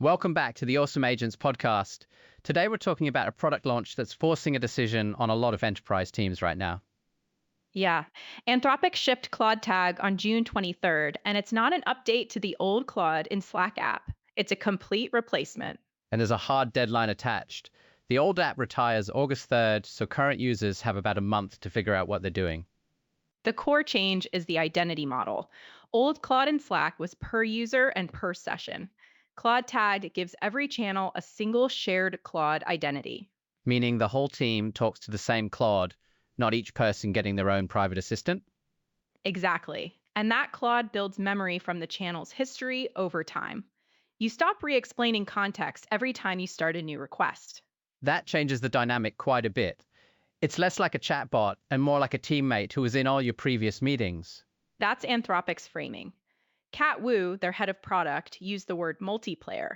Welcome back to the Awesome Agents podcast. Today we're talking about a product launch that's forcing a decision on a lot of enterprise teams right now. Yeah. Anthropic shipped Claude Tag on June 23rd, and it's not an update to the old Claude in Slack app. It's a complete replacement. And there's a hard deadline attached. The old app retires August 3rd, so current users have about a month to figure out what they're doing. The core change is the identity model. Old Claude in Slack was per user and per session. Claude Tag gives every channel a single shared Claude identity. Meaning the whole team talks to the same Claude, not each person getting their own private assistant? Exactly. And that Claude builds memory from the channel's history over time. You stop re-explaining context every time you start a new request. That changes the dynamic quite a bit. It's less like a chatbot and more like a teammate who was in all your previous meetings. That's Anthropic's framing. Kat Wu, their head of product, used the word multiplayer.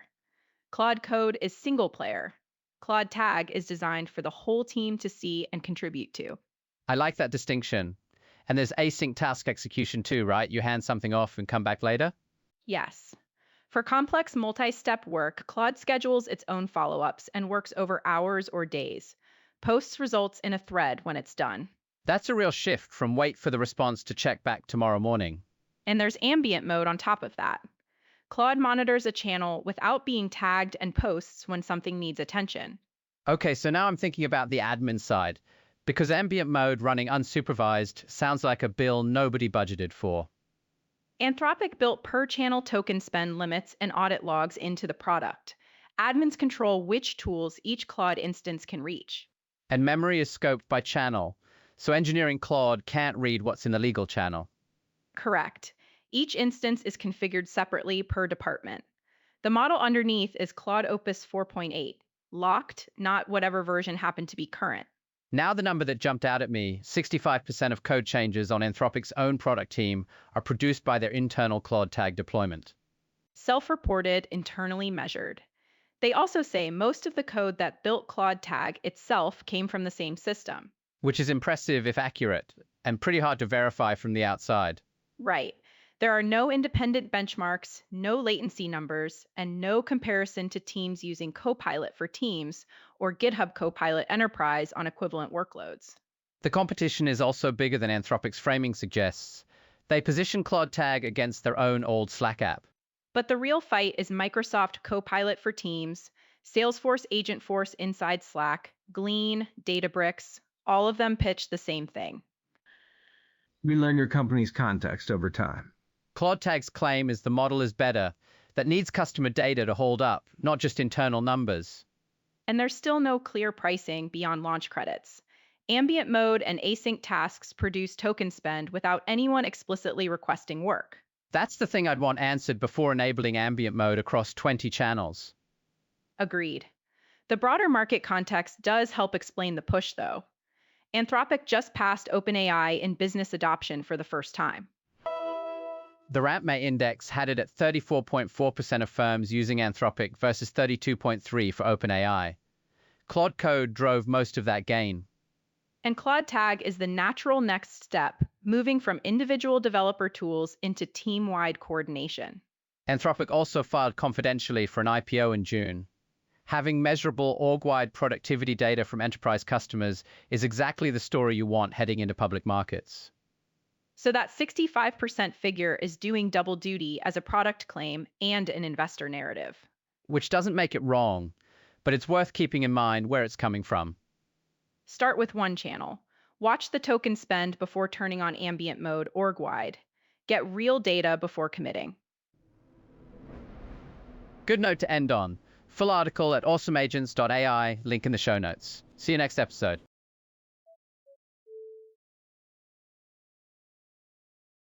Claude Code is single player. Claude Tag is designed for the whole team to see and contribute to. I like that distinction. And there's async task execution too, right? You hand something off and come back later? Yes. For complex multi-step work, Claude schedules its own follow-ups and works over hours or days. Posts results in a thread when it's done. That's a real shift from wait for the response to check back tomorrow morning. And there's ambient mode on top of that. Claude monitors a channel without being tagged and posts when something needs attention. Okay, so now I'm thinking about the admin side, because ambient mode running unsupervised sounds like a bill nobody budgeted for. Anthropic built per-channel token spend limits and audit logs into the product. Admins control which tools each Claude instance can reach. And memory is scoped by channel, so engineering Claude can't read what's in the legal channel. Correct. Each instance is configured separately per department. The model underneath is Claude Opus 4.8, locked, not whatever version happened to be current. Now the number that jumped out at me, 65% of code changes on Anthropic's own product team are produced by their internal Claude Tag deployment. Self-reported, internally measured. They also say most of the code that built Claude Tag itself came from the same system. Which is impressive if accurate, and pretty hard to verify from the outside. Right. There are no independent benchmarks, no latency numbers, and no comparison to teams using Copilot for Teams or GitHub Copilot Enterprise on equivalent workloads. The competition is also bigger than Anthropic's framing suggests. They position Claude Tag against their own old Slack app. But the real fight is Microsoft Copilot for Teams, Salesforce Agentforce inside Slack, Glean, Databricks, all of them pitch the same thing. We learn your company's context over time. Claude Tag's claim is the model is better, that needs customer data to hold up, not just internal numbers. And there's still no clear pricing beyond launch credits. Ambient mode and async tasks produce token spend without anyone explicitly requesting work. That's the thing I'd want answered before enabling ambient mode across 20 channels. Agreed. The broader market context does help explain the push, though. Anthropic just passed OpenAI in business adoption for the first time. The RampMate index had it at 34.4% of firms using Anthropic versus 32.3% for OpenAI. Claude Code drove most of that gain. And Claude Tag is the natural next step, moving from individual developer tools into team-wide coordination. Anthropic also filed confidentially for an IPO in June. Having measurable org-wide productivity data from enterprise customers is exactly the story you want heading into public markets. So that 65% figure is doing double duty as a product claim and an investor narrative. Which doesn't make it wrong, but it's worth keeping in mind where it's coming from. Start with one channel. Watch the token spend before turning on ambient mode org-wide. Get real data before committing. Good note to end on. Full article at awesomeagents.ai, link in the show notes. See you next episode.